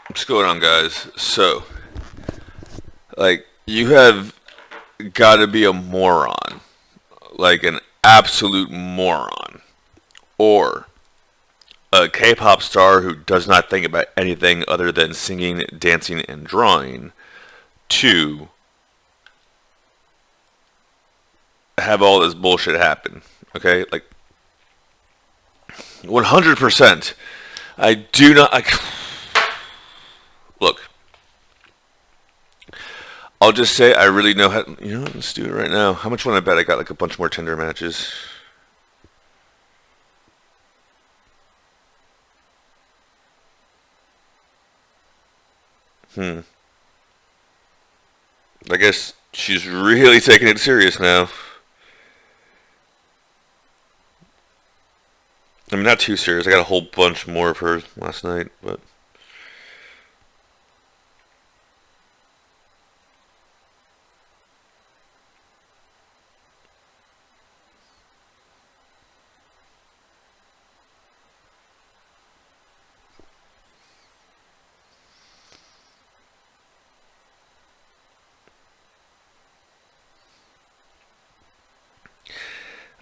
What's going on, guys? So, you have got to be a moron, like an absolute moron, or a K-pop star who does not think about anything other than singing, dancing, and drawing, to have all this bullshit happen. Okay, 100%. I do not. Look, I'll just say I really know how. You know, let's do it right now. How much want I bet I got like a bunch more Tinder matches? Hmm. I guess she's really taking it serious now. I mean, not too serious. I got a whole bunch more of her last night, but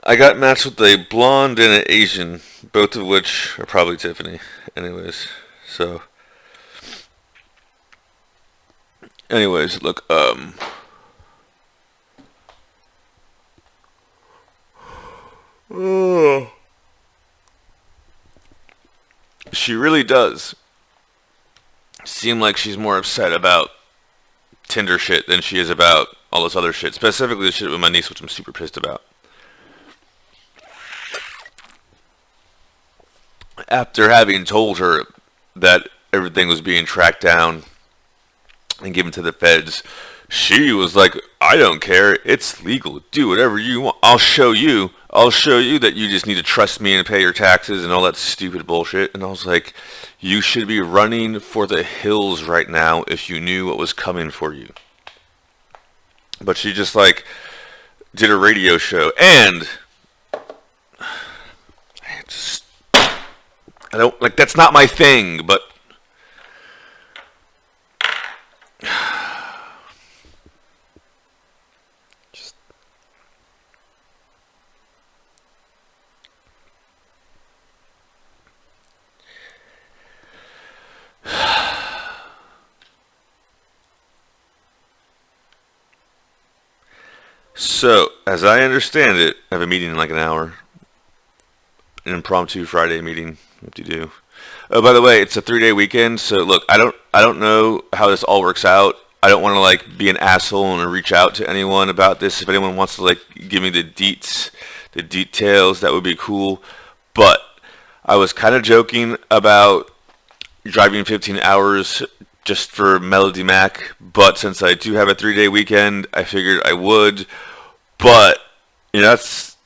I got matched with a blonde and an Asian, both of which are probably Tiffany. Anyways, so look, she really does seem like she's more upset about Tinder shit than she is about all this other shit. Specifically the shit with my niece, which I'm super pissed about. After having told her that everything was being tracked down and given to the feds, she was like, I don't care. It's legal. Do whatever you want. I'll show you. I'll show you that you just need to trust me and pay your taxes and all that stupid bullshit. And I was like, you should be running for the hills right now if you knew what was coming for you. But she just like did a radio show, and I just I don't like, that's not my thing, but just so as I understand it, I have a meeting in like an hour, an impromptu Friday meeting. What do you do? Oh, by the way, it's a 3-day weekend. So look, I don't know how this all works out. I don't want to like be an asshole and reach out to anyone about this. If anyone wants to like give me the deets, the details, that would be cool. But I was kind of joking about driving 15 hours just for Melody Mac. But since I do have a 3-day weekend, I figured I would. But that's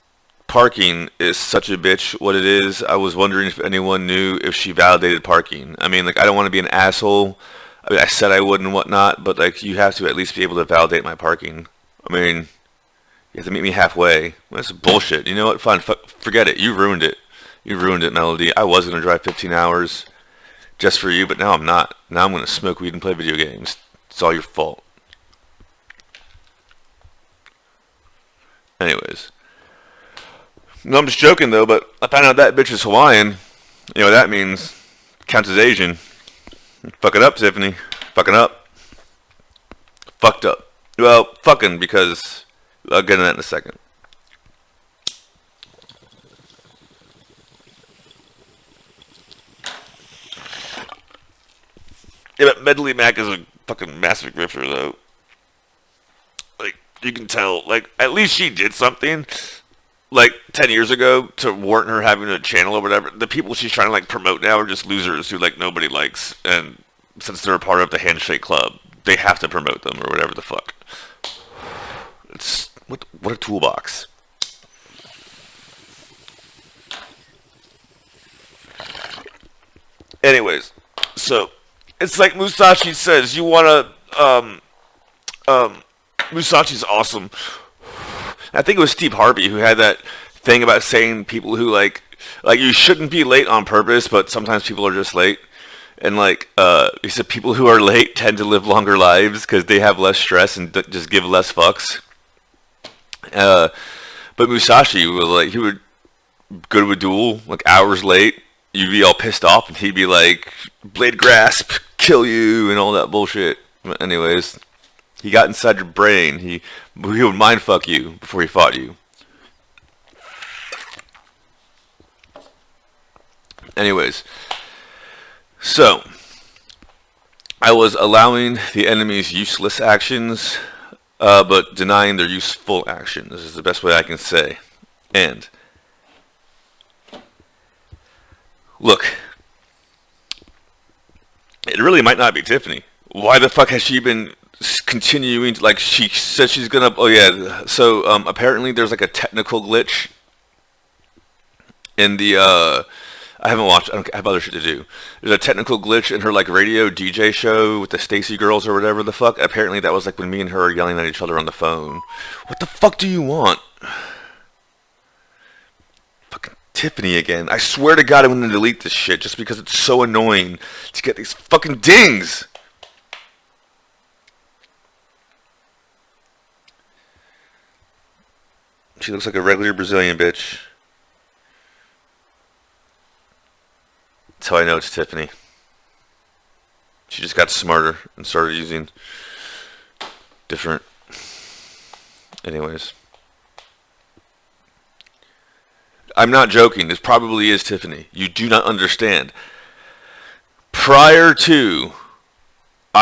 parking is such a bitch what it is. I was wondering if anyone knew if she validated parking. I mean, like, I don't want to be an asshole. I mean, I said I would and whatnot, but like, you have to at least be able to validate my parking. I mean, you have to meet me halfway. That's bullshit. You know what? Fine, forget it. You ruined it. You ruined it, Melody. I was gonna drive 15 hours just for you, but now I'm not. Now I'm gonna smoke weed and play video games. It's all your fault. Anyways, no, I'm just joking though. But I found out that bitch is Hawaiian. You know what that means? Counts as Asian. Fucking up, Tiffany. Fucking up. Fucked up. Well, fucking, because I'll get into that in a second. Yeah, but Medley Mac is a fucking massive grifter though. Like, you can tell. Like, at least she did something like 10 years ago to warrant her having a channel or whatever. The people she's trying to like promote now are just losers who like nobody likes, and since they're a part of the Handshake Club, they have to promote them or whatever the fuck. It's what a toolbox. Anyways, so it's like Musashi says, you wanna um Musachi's awesome. I think it was Steve Harvey who had that thing about saying people who like you shouldn't be late on purpose, but sometimes people are just late. And like, he said people who are late tend to live longer lives because they have less stress and just give less fucks. Uh, but Musashi was like, he would go to a duel like hours late. You'd be all pissed off, and he'd be like, "Blade grasp, kill you," and all that bullshit. But anyways, he got inside your brain. He would mind fuck you before he fought you. Anyways, so I was allowing the enemy's useless actions, but denying their useful actions. This is the best way I can say. And look, it really might not be Tiffany. Why the fuck has she been continuing to, like, she said she's gonna, oh yeah, so apparently there's like a technical glitch in the I haven't watched, I have other shit to do. There's a technical glitch in her like radio DJ show with the Stacy girls or whatever the fuck. Apparently that was like when me and her are yelling at each other on the phone. What the fuck do you want? Fucking Tiffany again. I swear to God I'm gonna delete this shit just because it's so annoying to get these fucking dings. She looks like a regular Brazilian bitch. That's how I know it's Tiffany. She just got smarter and started using different. Anyways. I'm not joking. This probably is Tiffany. You do not understand. Prior to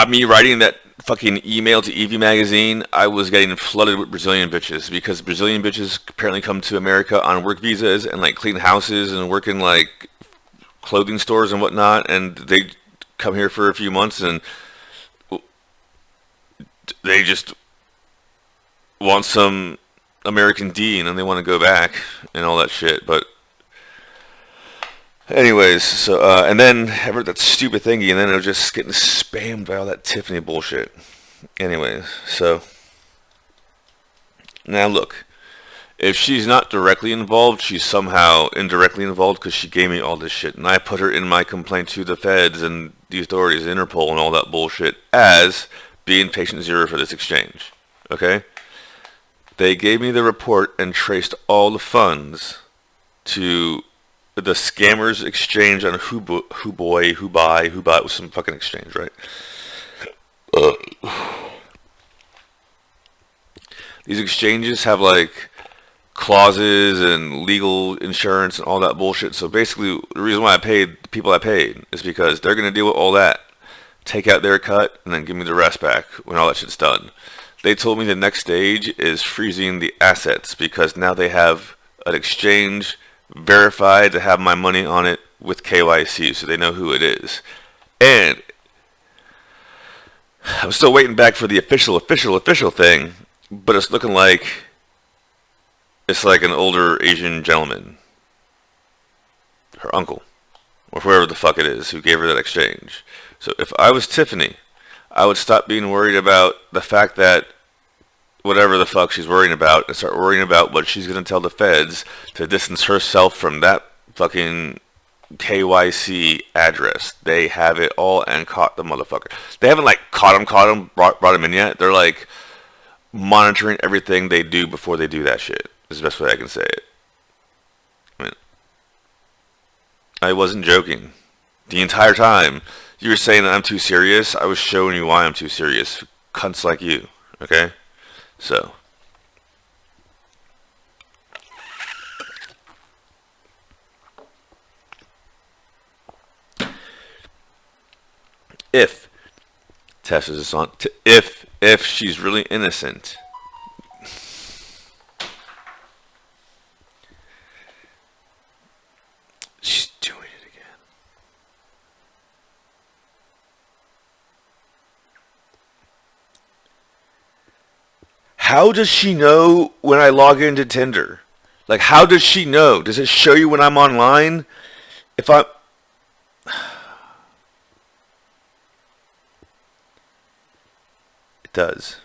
me writing that fucking email to Evie magazine, I was getting flooded with Brazilian bitches because Brazilian bitches apparently come to America on work visas and like clean houses and work in like clothing stores and whatnot, and they come here for a few months and they just want some American D and then they want to go back and all that shit. But anyways, so and then I wrote that stupid thingy, and then it was just getting spammed by all that Tiffany bullshit. Anyways, so now look, if she's not directly involved, she's somehow indirectly involved because she gave me all this shit, and I put her in my complaint to the feds and the authorities, Interpol, and all that bullshit as being patient zero for this exchange. Okay? They gave me the report and traced all the funds to the scammers exchange on Huboy, Hubai, was some fucking exchange, right? These exchanges have like clauses and legal insurance and all that bullshit. So basically, the reason why I paid the people I paid is because they're gonna deal with all that, take out their cut, and then give me the rest back when all that shit's done. They told me the next stage is freezing the assets because now they have an exchange verified to have my money on it with KYC, so they know who it is. And I'm still waiting back for the official thing, but it's looking like it's like an older Asian gentleman, her uncle, or whoever the fuck it is who gave her that exchange. So if I was Tiffany, I would stop being worried about the fact that whatever the fuck she's worrying about and start worrying about what she's going to tell the feds to distance herself from that fucking KYC address. They have it all and caught the motherfucker. They haven't like caught him, brought him in yet. They're like monitoring everything they do before they do that shit. Is the best way I can say it. I mean, I wasn't joking. The entire time you were saying that I'm too serious, I was showing you why I'm too serious. Cunts like you, okay? So, if Tess is on, if she's really innocent, she's doing it again. How does she know when I log into Tinder? Like, how does she know? Does it show you when I'm online? If I'm... It does.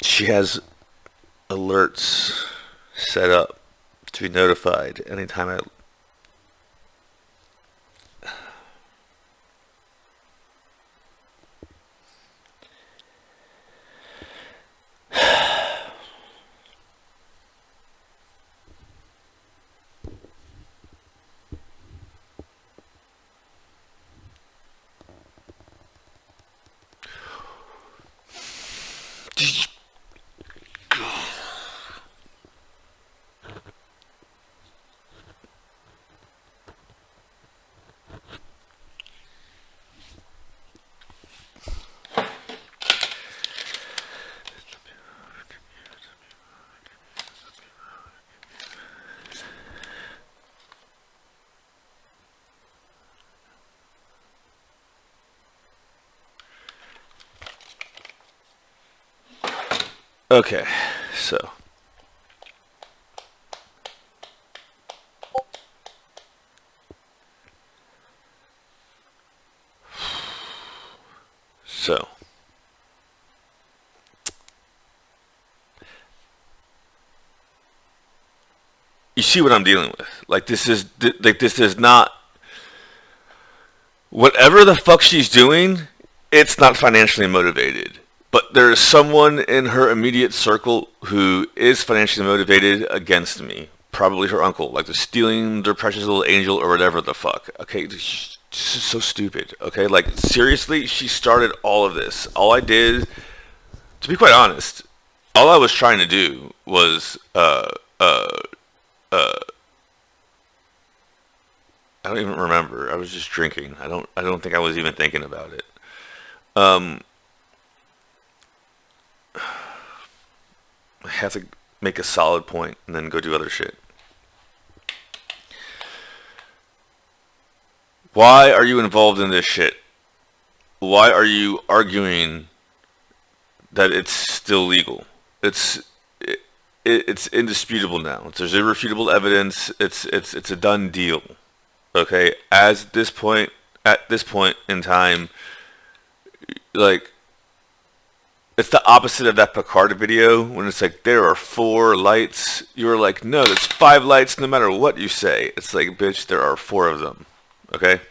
She has alerts set up to be notified anytime I... Okay, so you see what I'm dealing with. Like this is not whatever the fuck she's doing. It's not financially motivated. But there is someone in her immediate circle who is financially motivated against me. Probably her uncle, like they're stealing their precious little angel or whatever the fuck. Okay, this is so stupid. Okay, like seriously, she started all of this. All I did, to be quite honest, all I was trying to do was I don't even remember. I was just drinking. I don't think I was even thinking about it. Um, I have to make a solid point and then go do other shit. Why are you involved in this shit? Why are you arguing that it's still legal? It's indisputable now. There's irrefutable evidence. It's a done deal. Okay, at this point in time, like it's the opposite of that Picard video when it's like there are 4 lights. You're like, no, there's 5 lights no matter what you say. It's like, bitch, there are 4 of them. Okay?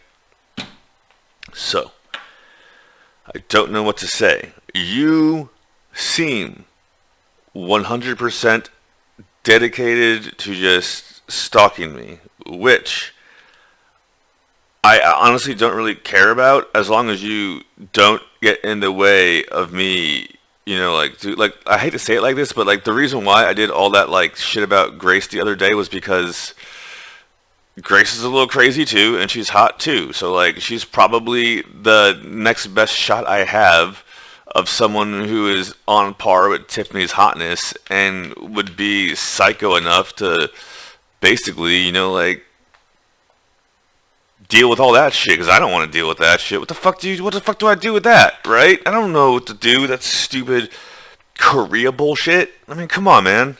So, I don't know what to say. You seem 100% dedicated to just stalking me, which I honestly don't really care about as long as you don't get in the way of me, you know, like, dude, like, I hate to say it like this, but, like, the reason why I did all that, like, shit about Grace the other day was because Grace is a little crazy, too, and she's hot, too. So, like, she's probably the next best shot I have of someone who is on par with Tiffany's hotness and would be psycho enough to basically, you know, like, deal with all that shit, because I don't want to deal with that shit. What the fuck do I do with that, right? I don't know what to do with that stupid Korea bullshit. I mean, come on, man.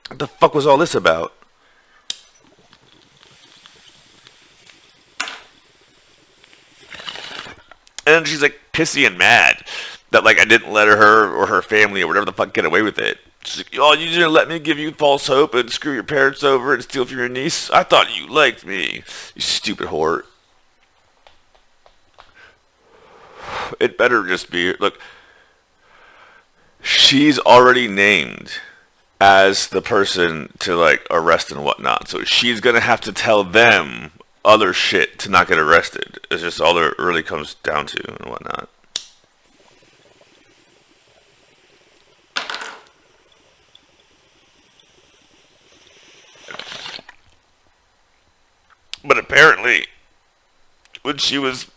What the fuck was all this about? And she's like pissy and mad that like I didn't let her or her family or whatever the fuck get away with it. She's like, oh, you didn't let me give you false hope and screw your parents over and steal from your niece? I thought you liked me, you stupid whore. It better just be, look, she's already named as the person to like arrest and whatnot. So she's gonna have to tell them other shit to not get arrested. It's just all that it really comes down to and whatnot. But apparently, when she was,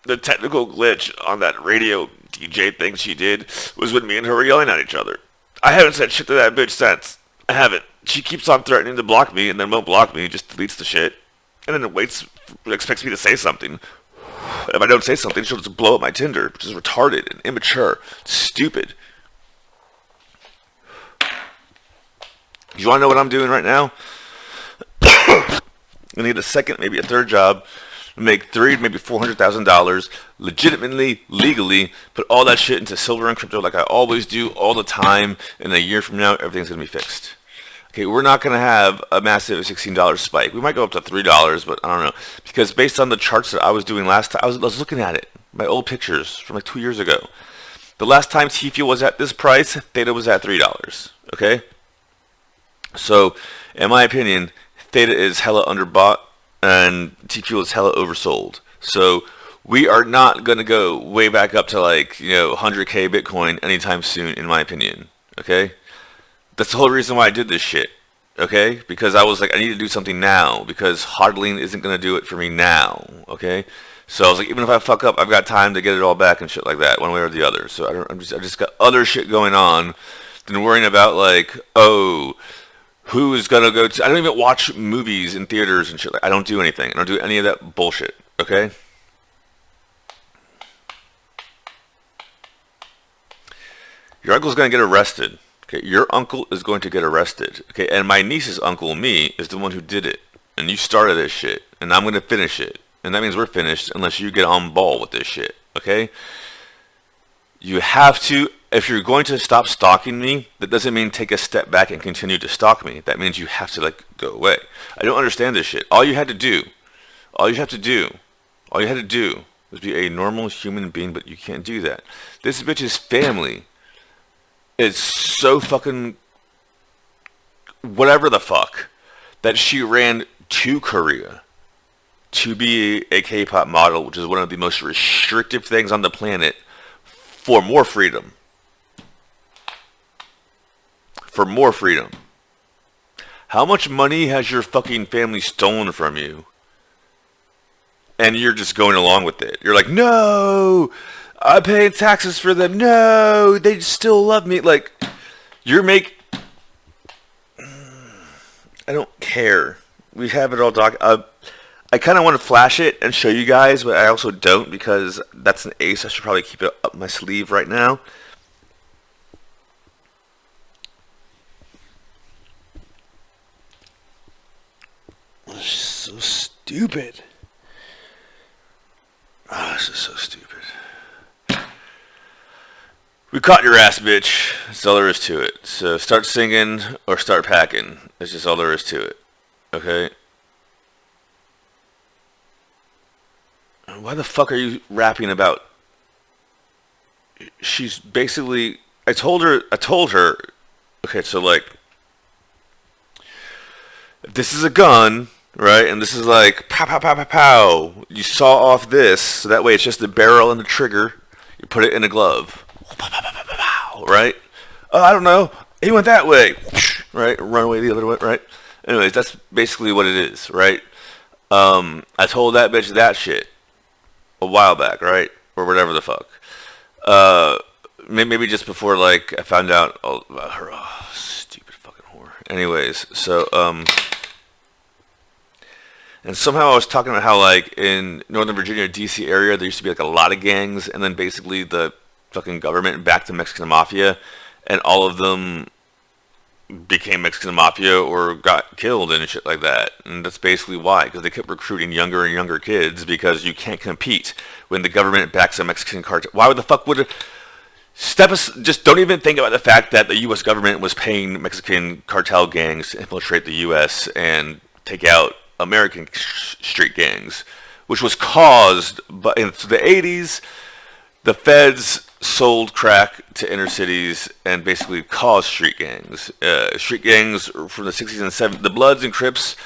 the technical glitch on that radio DJ thing she did was when me and her were yelling at each other. I haven't said shit to that bitch since. I haven't. She keeps on threatening to block me and then won't block me, just deletes the shit. And then expects me to say something. If I don't say something, she'll just blow up my Tinder, which is retarded and immature, stupid. You want to know what I'm doing right now? I need a second, maybe a third job, make $300,000, maybe $400,000, legitimately, legally, put all that shit into silver and crypto like I always do all the time, and a year from now, everything's going to be fixed. Okay, we're not going to have a massive $16 spike. We might go up to $3, but I don't know. Because based on the charts that I was doing last time, I was looking at it. My old pictures from like 2 years ago. The last time T-Fuel was at this price, Theta was at $3. Okay? So, in my opinion, Theta is hella underbought and T-Fuel is hella oversold. So, we are not going to go way back up to like, 100K Bitcoin anytime soon, in my opinion. Okay? That's the whole reason why I did this shit. Okay? Because I was like, I need to do something now. Because hodling isn't going to do it for me now. Okay? So I was like, even if I fuck up, I've got time to get it all back and shit like that, one way or the other. So I just got other shit going on than worrying about like, oh, who is gonna go to? I don't even watch movies in theaters and shit. I don't do anything. I don't do any of that bullshit. Okay. Your uncle's gonna get arrested. Okay. Your uncle is going to get arrested. Okay. And my niece's uncle, me, is the one who did it. And you started this shit, and I'm gonna finish it. And that means we're finished unless you get on ball with this shit, okay? You have to, if you're going to stop stalking me, that doesn't mean take a step back and continue to stalk me. That means you have to, like, go away. I don't understand this shit. All you had to do was be a normal human being, but you can't do that. This bitch's family is so fucking whatever the fuck that she ran to Korea to be a K-pop model, which is one of the most restrictive things on the planet, for more freedom. For more freedom. How much money has your fucking family stolen from you? And you're just going along with it. You're like, no, I'm paying taxes for them. No, they still love me. Like, I don't care. We have it all I kind of want to flash it and show you guys, but I also don't because that's an ace. I should probably keep it up my sleeve right now. This is so stupid. Oh, this is so stupid. We caught your ass, bitch. That's all there is to it. So start singing or start packing. That's just all there is to it. Okay? Why the fuck are you rapping about? She's basically. I told her. Okay, so like, if this is a gun, right? And this is like pow pow pow pow pow. You saw off this, so that way it's just the barrel and the trigger. You put it in a glove, pow, pow, pow, pow, pow, right? Oh, I don't know. He went that way, right? Run away the other way, right? Anyways, that's basically what it is, right? I told that bitch that shit a while back, right? Or whatever the fuck. Maybe just before, like, I found out all about her. Oh, stupid fucking whore. Anyways, so, and somehow I was talking about how, like, in Northern Virginia, D.C. area, there used to be, like, a lot of gangs, and then basically the fucking government backed the Mexican Mafia, and all of them became Mexican Mafia or got killed and shit like that. And that's basically why, because they kept recruiting younger and younger kids, because you can't compete when the government backs a Mexican cartel. Why the fuck would just don't even think about the fact that the U.S. government was paying Mexican cartel gangs to infiltrate the U.S. and take out American street gangs, which was caused by, in the 80s, the feds sold crack to inner cities and basically caused street gangs. Street gangs from the 60s and 70s, the Bloods and Crips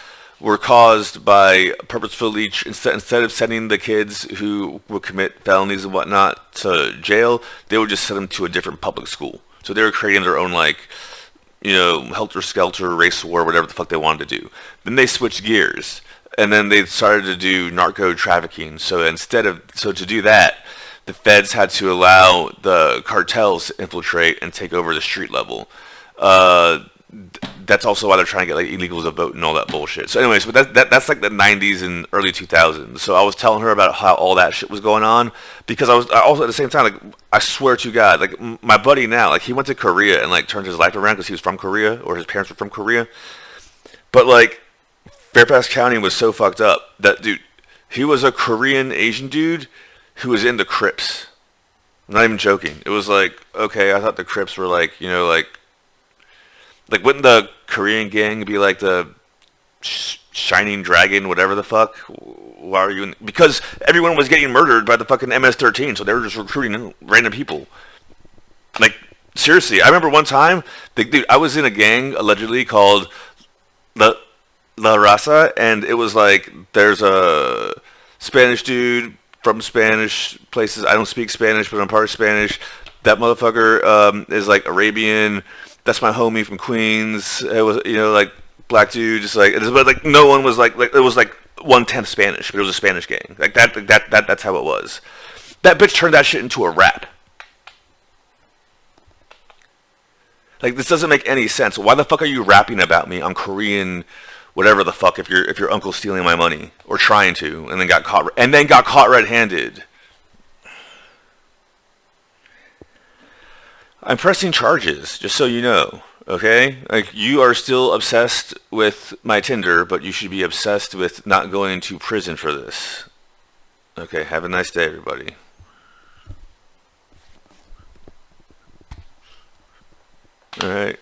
were caused by purposefully, instead of sending the kids who would commit felonies and whatnot to jail, they would just send them to a different public school. So they were creating their own, like, helter-skelter, race war, whatever the fuck they wanted to do. Then they switched gears, and then they started to do narco trafficking. So to do that, the feds had to allow the cartels to infiltrate and take over the street level. That's also why they're trying to get like illegals to vote and all that bullshit. So anyways, but that's like the 90s and early 2000s. So I was telling her about how all that shit was going on, because I also at the same time, like, I swear to God, like, my buddy now, like, he went to Korea and like turned his life around because he was from Korea, or his parents were from Korea. But like, Fairfax County was so fucked up that, dude, he was a Korean Asian dude who was in the Crips. I'm not even joking. It was like, okay, I thought the Crips were like, like when the Korean gang be like the Shining Dragon, whatever the fuck? Why are you in? Because everyone was getting murdered by the fucking MS-13, so they were just recruiting random people. Like, seriously, I remember one time, dude, I was in a gang allegedly called La Raza, and it was like there's a Spanish dude from Spanish places. I don't speak Spanish, but I'm part Spanish. That motherfucker is like Arabian. That's my homie from Queens. It was, like black dude, just like, but like no one was like it was like 1/10 Spanish, but it was a Spanish gang. Like that's how it was. That bitch turned that shit into a rap. Like, this doesn't make any sense. Why the fuck are you rapping about me? I'm Korean, whatever the fuck. If your uncle's stealing my money or trying to, and then got caught red-handed. I'm pressing charges, just so you know. Okay? Like, you are still obsessed with my Tinder, but you should be obsessed with not going to prison for this. Okay, have a nice day, everybody. All right.